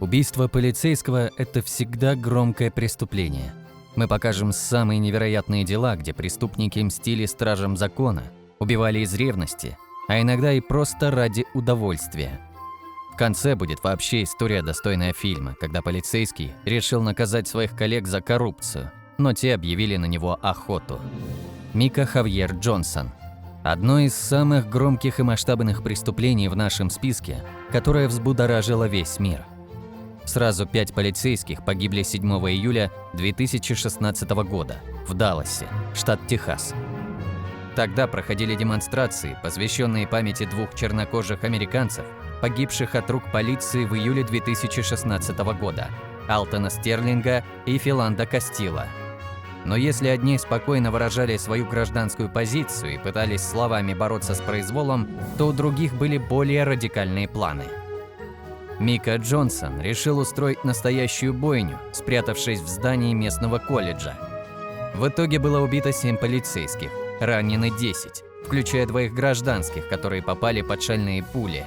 Убийство полицейского – это всегда громкое преступление. Мы покажем самые невероятные дела, где преступники мстили стражам закона, убивали из ревности, а иногда и просто ради удовольствия. В конце будет вообще история, достойная фильма, когда полицейский решил наказать своих коллег за коррупцию, но те объявили на него охоту. Мика Хавьер Джонсон. Одно из самых громких и масштабных преступлений в нашем списке, которое взбудоражило весь мир. Сразу 5 полицейских погибли 7 июля 2016 года в Далласе, штат Техас. Тогда проходили демонстрации, посвященные памяти 2 чернокожих американцев, погибших от рук полиции в июле 2016 года – Алтона Стерлинга и Филанда Кастила. Но если одни спокойно выражали свою гражданскую позицию и пытались словами бороться с произволом, то у других были более радикальные планы. Мика Джонсон решил устроить настоящую бойню, спрятавшись в здании местного колледжа. В итоге было убито 7 полицейских, ранены 10, включая 2 гражданских, которые попали под шальные пули.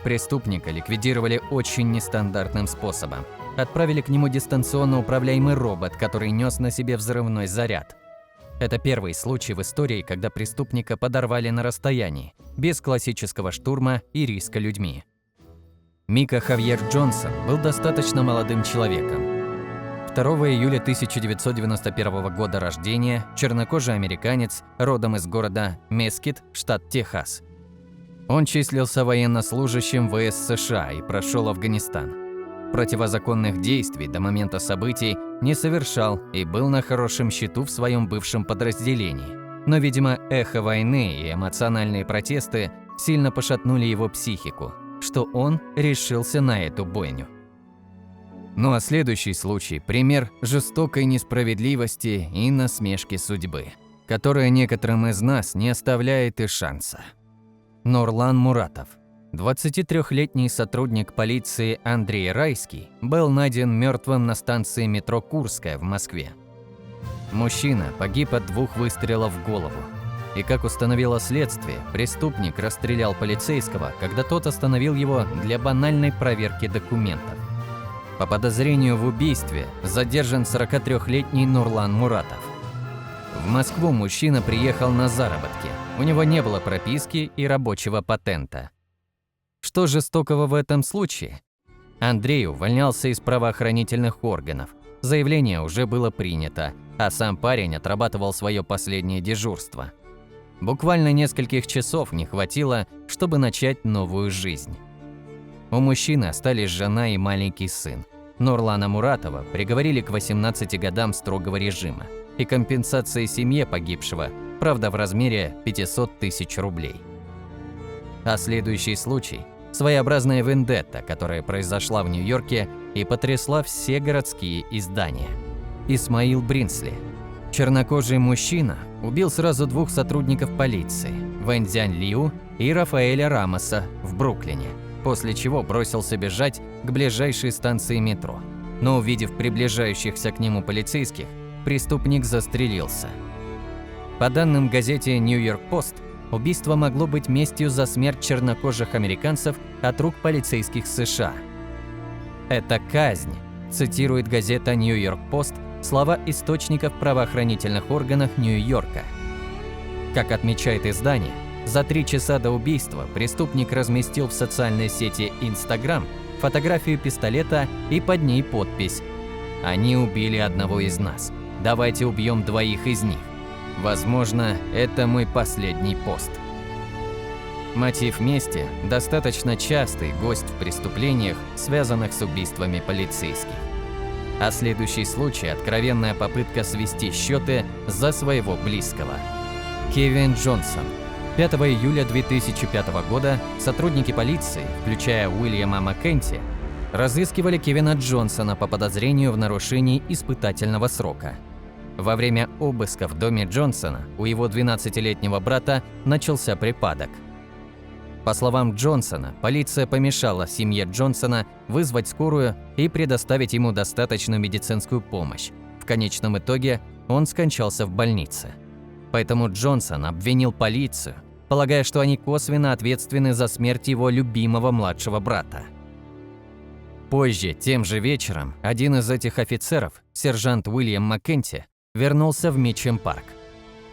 Преступника ликвидировали очень нестандартным способом. Отправили к нему дистанционно управляемый робот, который нес на себе взрывной заряд. Это первый случай в истории, когда преступника подорвали на расстоянии, без классического штурма и риска людьми. Мика Хавьер Джонсон был достаточно молодым человеком. 2 июля 1991 года рождения, чернокожий американец, родом из города Мескит, штат Техас. Он числился военнослужащим ВС США и прошел Афганистан. Противозаконных действий до момента событий не совершал и был на хорошем счету в своем бывшем подразделении. Но, видимо, эхо войны и эмоциональные протесты сильно пошатнули его психику, что он решился на эту бойню. Ну а следующий случай – пример жестокой несправедливости и насмешки судьбы, которая некоторым из нас не оставляет и шанса. Нурлан Муратов. 23-летний сотрудник полиции Андрей Райский был найден мертвым на станции метро Курская в Москве. Мужчина погиб от 2 выстрелов в голову. И, как установило следствие, преступник расстрелял полицейского, когда тот остановил его для банальной проверки документов. По подозрению в убийстве задержан 43-летний Нурлан Муратов. В Москву мужчина приехал на заработки. У него не было прописки и рабочего патента. Что жестокого в этом случае? Андрей увольнялся из правоохранительных органов. Заявление уже было принято, а сам парень отрабатывал свое последнее дежурство. Буквально нескольких часов не хватило, чтобы начать новую жизнь. У мужчины остались жена и маленький сын. Нурлана Муратова приговорили к 18 годам строгого режима и компенсации семье погибшего, правда в размере 500 тысяч рублей. А следующий случай – своеобразная вендетта, которая произошла в Нью-Йорке и потрясла все городские издания. Исмаил Бринсли. Чернокожий мужчина убил сразу 2 сотрудников полиции – Вэньцзянь Лиу и Рафаэля Рамоса в Бруклине, после чего бросился бежать к ближайшей станции метро. Но увидев приближающихся к нему полицейских, преступник застрелился. По данным газете «Нью-Йорк Пост», убийство могло быть местью за смерть чернокожих американцев от рук полицейских США. «Это казнь», цитирует газета «Нью-Йорк Пост» слова источников в правоохранительных органах Нью-Йорка. Как отмечает издание, за 3 часа до убийства преступник разместил в социальной сети Instagram фотографию пистолета и под ней подпись: «Они убили одного из нас. Давайте убьем 2 из них. Возможно, это мой последний пост». Мотив мести – достаточно частый гость в преступлениях, связанных с убийствами полицейских. А следующий случай – откровенная попытка свести счеты за своего близкого. Кевин Джонсон. 5 июля 2005 года сотрудники полиции, включая Уильяма Маккенти, разыскивали Кевина Джонсона по подозрению в нарушении испытательного срока. Во время обыска в доме Джонсона у его 12-летнего брата начался припадок. По словам Джонсона, полиция помешала семье Джонсона вызвать скорую и предоставить ему достаточную медицинскую помощь. В конечном итоге он скончался в больнице. Поэтому Джонсон обвинил полицию, полагая, что они косвенно ответственны за смерть его любимого младшего брата. Позже, тем же вечером, один из этих офицеров, сержант Уильям Маккенти, вернулся в Митчем-парк.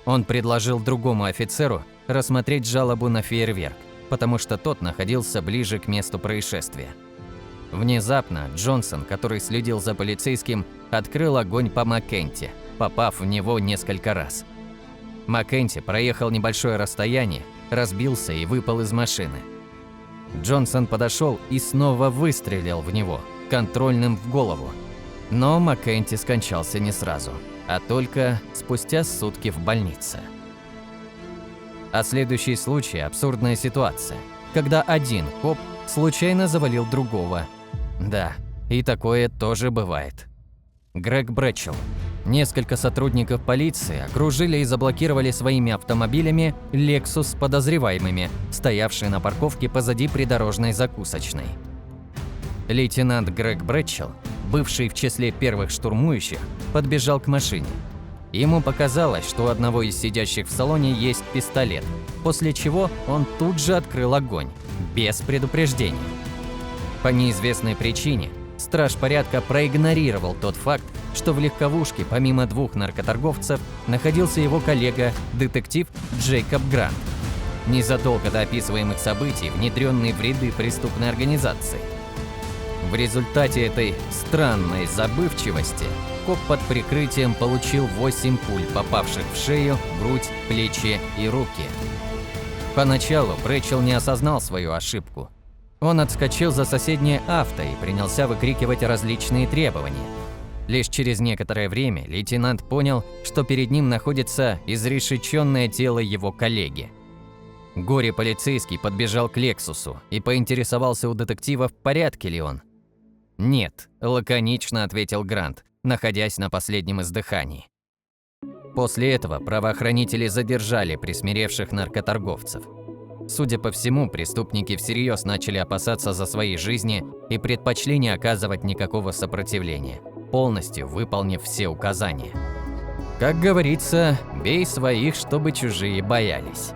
Он предложил другому офицеру рассмотреть жалобу на фейерверк, потому что тот находился ближе к месту происшествия. Внезапно Джонсон, который следил за полицейским, открыл огонь по Маккенти, попав в него несколько раз. Маккенти проехал небольшое расстояние, разбился и выпал из машины. Джонсон подошел и снова выстрелил в него, контрольным в голову. Но Маккенти скончался не сразу, а только спустя сутки в больнице. А следующий случай – абсурдная ситуация, когда один коп случайно завалил другого. Да, и такое тоже бывает. Грег Брэдчелл. Несколько сотрудников полиции окружили и заблокировали своими автомобилями Lexus с подозреваемыми, стоявший на парковке позади придорожной закусочной. Лейтенант Грег Брэдчелл, бывший в числе первых штурмующих, подбежал к машине. Ему показалось, что у одного из сидящих в салоне есть пистолет, после чего он тут же открыл огонь, без предупреждения. По неизвестной причине страж порядка проигнорировал тот факт, что в легковушке помимо двух наркоторговцев находился его коллега, детектив Джейкоб Грант, незадолго до описываемых событий внедренный в ряды преступной организации. В результате этой странной забывчивости коп под прикрытием получил 8 пуль, попавших в шею, грудь, плечи и руки. Поначалу Брэдчелл не осознал свою ошибку. Он отскочил за соседнее авто и принялся выкрикивать различные требования. Лишь через некоторое время лейтенант понял, что перед ним находится изрешеченное тело его коллеги. Горе-полицейский подбежал к Лексусу и поинтересовался у детектива, в порядке ли он. «Нет», – лаконично ответил Грант, находясь на последнем издыхании. После этого правоохранители задержали присмиревших наркоторговцев. Судя по всему, преступники всерьез начали опасаться за свои жизни и предпочли не оказывать никакого сопротивления, полностью выполнив все указания. Как говорится, бей своих, чтобы чужие боялись.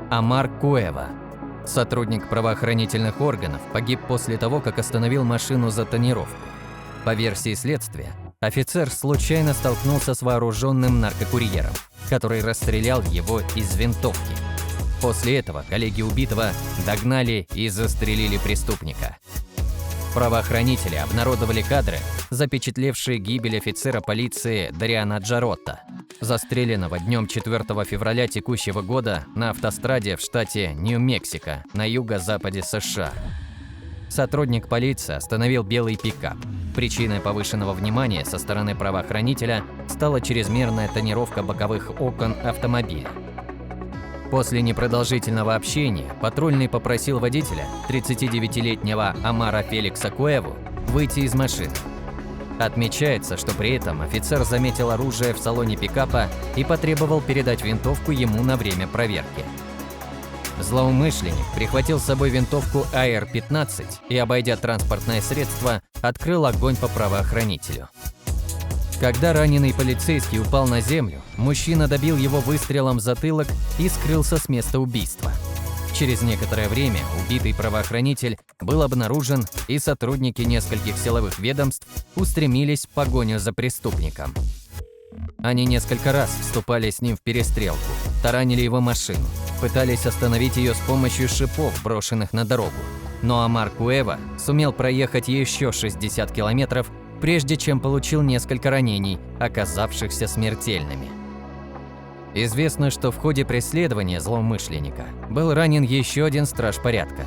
Амар Куэва, сотрудник правоохранительных органов, погиб после того, как остановил машину за тонировку. По версии следствия, офицер случайно столкнулся с вооруженным наркокурьером, который расстрелял его из винтовки. После этого коллеги убитого догнали и застрелили преступника. Правоохранители обнародовали кадры, запечатлевшие гибель офицера полиции Дариана Джаротта, застреленного днем 4 февраля текущего года на автостраде в штате Нью-Мексико на юго-западе США. Сотрудник полиции остановил белый пикап. Причиной повышенного внимания со стороны правоохранителя стала чрезмерная тонировка боковых окон автомобиля. После непродолжительного общения патрульный попросил водителя, 39-летнего Амара Феликса Куэву, выйти из машины. Отмечается, что при этом офицер заметил оружие в салоне пикапа и потребовал передать винтовку ему на время проверки. Злоумышленник прихватил с собой винтовку АР-15 и, обойдя транспортное средство, открыл огонь по правоохранителю. Когда раненый полицейский упал на землю, мужчина добил его выстрелом в затылок и скрылся с места убийства. Через некоторое время убитый правоохранитель был обнаружен, и сотрудники нескольких силовых ведомств устремились в погоню за преступником. Они несколько раз вступали с ним в перестрелку, таранили его машину, пытались остановить ее с помощью шипов, брошенных на дорогу. Но Амар Куэва сумел проехать еще 60 километров, прежде чем получил несколько ранений, оказавшихся смертельными. Известно, что в ходе преследования злоумышленника был ранен еще один страж порядка.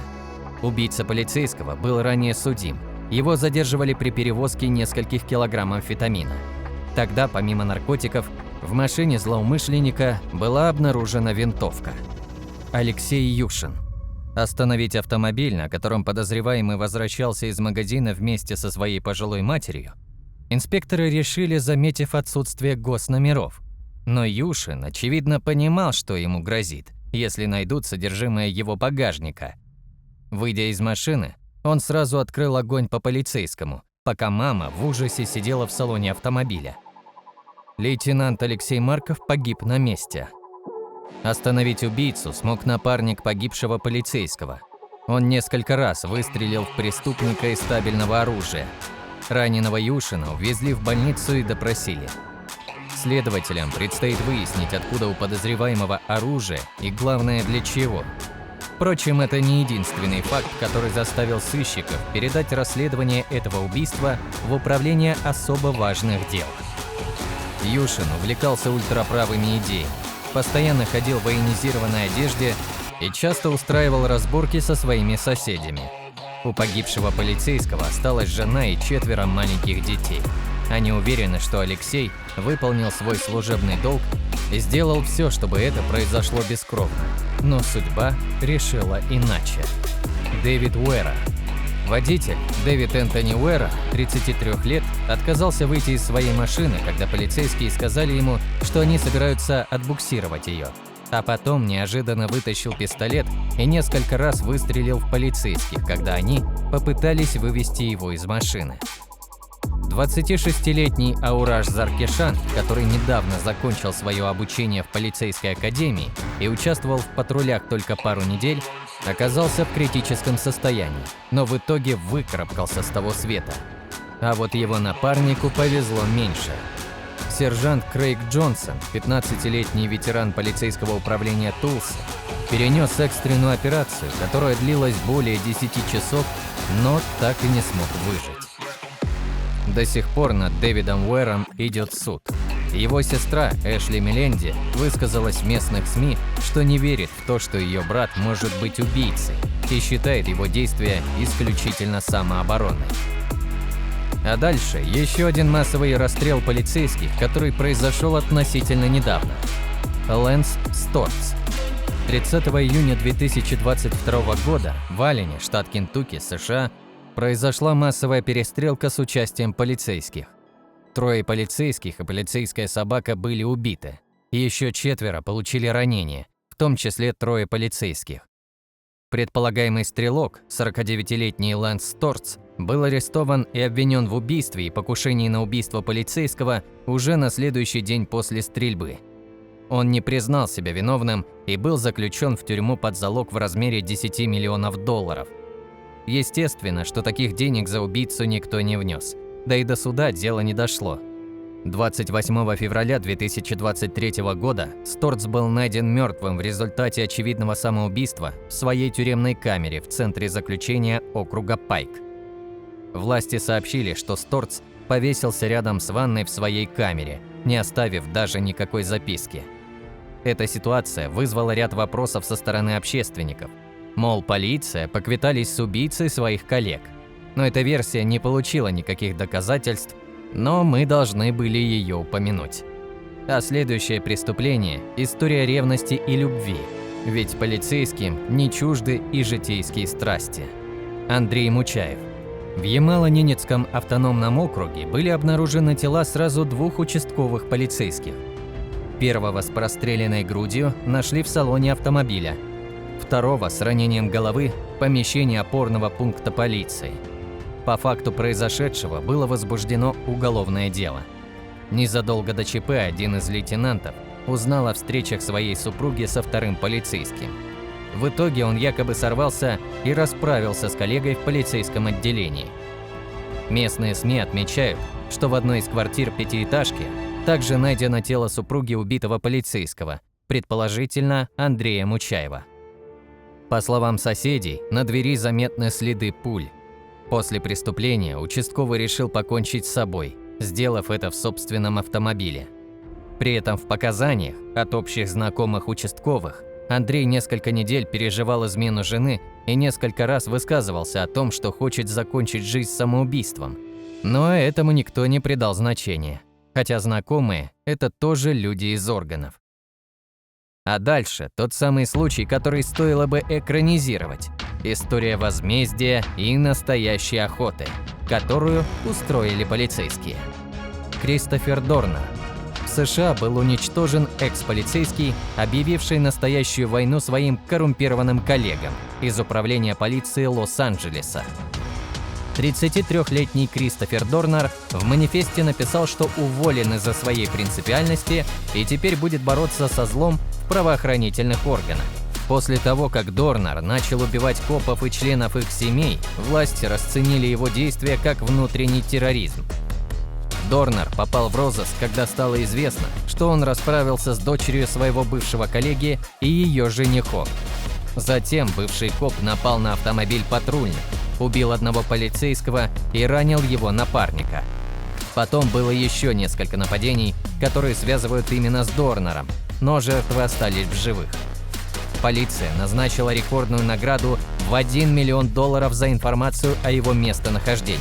Убийца полицейского был ранее судим. Его задерживали при перевозке нескольких килограмм амфетамина. Тогда, помимо наркотиков, в машине злоумышленника была обнаружена винтовка. Алексей Юшин. Остановить автомобиль, на котором подозреваемый возвращался из магазина вместе со своей пожилой матерью, инспекторы решили, заметив отсутствие госномеров. Но Юшин, очевидно, понимал, что ему грозит, если найдут содержимое его багажника. Выйдя из машины, он сразу открыл огонь по полицейскому, пока мама в ужасе сидела в салоне автомобиля. Лейтенант Алексей Марков погиб на месте. Остановить убийцу смог напарник погибшего полицейского. Он несколько раз выстрелил в преступника из стабильного оружия. Раненого Юшина увезли в больницу и допросили. Следователям предстоит выяснить, откуда у подозреваемого оружие и, главное, для чего. Впрочем, это не единственный факт, который заставил сыщиков передать расследование этого убийства в управление особо важных дел. Юшин увлекался ультраправыми идеями, постоянно ходил в военизированной одежде и часто устраивал разборки со своими соседями. У погибшего полицейского осталась жена и 4 маленьких детей. Они уверены, что Алексей выполнил свой служебный долг и сделал все, чтобы это произошло бескровно. Но судьба решила иначе. Дэвид Уэра. Водитель, Дэвид Энтони Уэра, 33 лет, отказался выйти из своей машины, когда полицейские сказали ему, что они собираются отбуксировать ее. А потом неожиданно вытащил пистолет и несколько раз выстрелил в полицейских, когда они попытались вывести его из машины. 26-летний Аураж Заркешан, который недавно закончил свое обучение в полицейской академии и участвовал в патрулях только пару недель, оказался в критическом состоянии, но в итоге выкарабкался с того света. А вот его напарнику повезло меньше. Сержант Крейг Джонсон, 15-летний ветеран полицейского управления Тулса, перенес экстренную операцию, которая длилась более 10 часов, но так и не смог выжить. До сих пор над Дэвидом Уэром идет суд. Его сестра Эшли Меленди высказалась в местных СМИ, что не верит в то, что ее брат может быть убийцей, и считает его действия исключительно самообороной. А дальше еще один массовый расстрел полицейских, который произошел относительно недавно. Лэнс Стортс. 30 июня 2022 года в Аллене, штат Кентукки, США, произошла массовая перестрелка с участием полицейских. 3 полицейских и полицейская собака были убиты. Еще 4 получили ранения, в том числе 3 полицейских. Предполагаемый стрелок, 49-летний Лэнс Стортс, был арестован и обвинен в убийстве и покушении на убийство полицейского уже на следующий день после стрельбы. Он не признал себя виновным и был заключен в тюрьму под залог в размере $10 миллионов. Естественно, что таких денег за убийцу никто не внес, да и до суда дело не дошло. 28 февраля 2023 года Стортс был найден мертвым в результате очевидного самоубийства в своей тюремной камере в центре заключения округа Пайк. Власти сообщили, что Стортс повесился рядом с ванной в своей камере, не оставив даже никакой записки. Эта ситуация вызвала ряд вопросов со стороны общественников. Мол, полиция поквитались с убийцей своих коллег. Но эта версия не получила никаких доказательств, но мы должны были ее упомянуть. А следующее преступление – история ревности и любви, ведь полицейским не чужды и житейские страсти. Андрей Мучаев. В Ямало-Ненецком автономном округе были обнаружены тела сразу 2 участковых полицейских. Первого с простреленной грудью нашли в салоне автомобиля, второго с ранением головы в помещении опорного пункта полиции. По факту произошедшего было возбуждено уголовное дело. Незадолго до ЧП один из лейтенантов узнал о встречах своей супруги со 2-м полицейским. В итоге он якобы сорвался и расправился с коллегой в полицейском отделении. Местные СМИ отмечают, что в одной из квартир 5-этажки также найдено тело супруги убитого полицейского, предположительно Андрея Мучаева. По словам соседей, на двери заметны следы пуль. После преступления участковый решил покончить с собой, сделав это в собственном автомобиле. При этом в показаниях от общих знакомых участковых Андрей несколько недель переживал измену жены и несколько раз высказывался о том, что хочет закончить жизнь самоубийством. Но этому никто не придал значения, хотя знакомые – это тоже люди из органов. А дальше тот самый случай, который стоило бы экранизировать. История возмездия и настоящей охоты, которую устроили полицейские. Кристофер Дорнер. В США был уничтожен экс-полицейский, объявивший настоящую войну своим коррумпированным коллегам из управления полиции Лос-Анджелеса. 33-летний Кристофер Дорнер в манифесте написал, что уволен из-за своей принципиальности и теперь будет бороться со злом в правоохранительных органах. После того, как Дорнер начал убивать копов и членов их семей, власти расценили его действия как внутренний терроризм. Дорнер попал в розыск, когда стало известно, что он расправился с дочерью своего бывшего коллеги и ее женихом. Затем бывший коп напал на автомобиль патрульных, убил одного полицейского и ранил его напарника. Потом было еще несколько нападений, которые связывают именно с Дорнером, но жертвы остались в живых. Полиция назначила рекордную награду в $1 миллион за информацию о его местонахождении.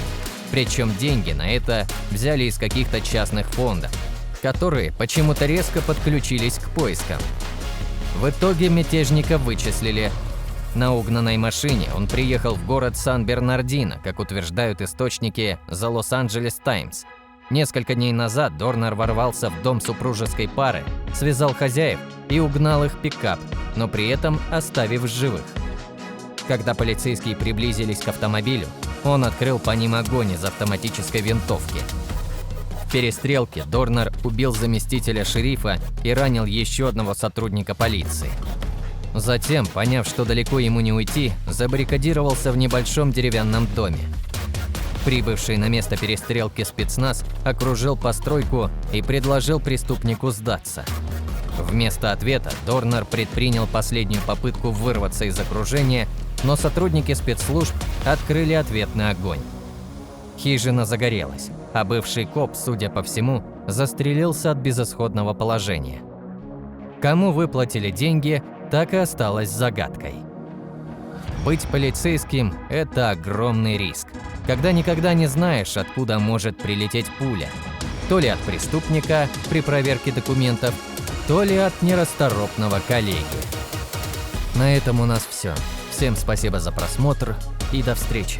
Причем деньги на это взяли из каких-то частных фондов, которые почему-то резко подключились к поискам. В итоге мятежника вычислили. На угнанной машине он приехал в город Сан-Бернардино, как утверждают источники The Los Angeles Times. Несколько дней назад Дорнер ворвался в дом супружеской пары, связал хозяев и угнал их пикап, но при этом оставив живых. Когда полицейские приблизились к автомобилю, он открыл по ним огонь из автоматической винтовки. В перестрелке Дорнер убил заместителя шерифа и ранил еще одного сотрудника полиции. Затем, поняв, что далеко ему не уйти, забаррикадировался в небольшом деревянном доме. Прибывший на место перестрелки спецназ окружил постройку и предложил преступнику сдаться. Вместо ответа Дорнер предпринял последнюю попытку вырваться из окружения, но сотрудники спецслужб открыли ответный огонь. Хижина загорелась, а бывший коп, судя по всему, застрелился от безысходного положения. Кому выплатили деньги, так и осталось загадкой. Быть полицейским – это огромный риск, когда никогда не знаешь, откуда может прилететь пуля. То ли от преступника при проверке документов, то ли от нерасторопного коллеги. На этом у нас все. Всем спасибо за просмотр и до встречи.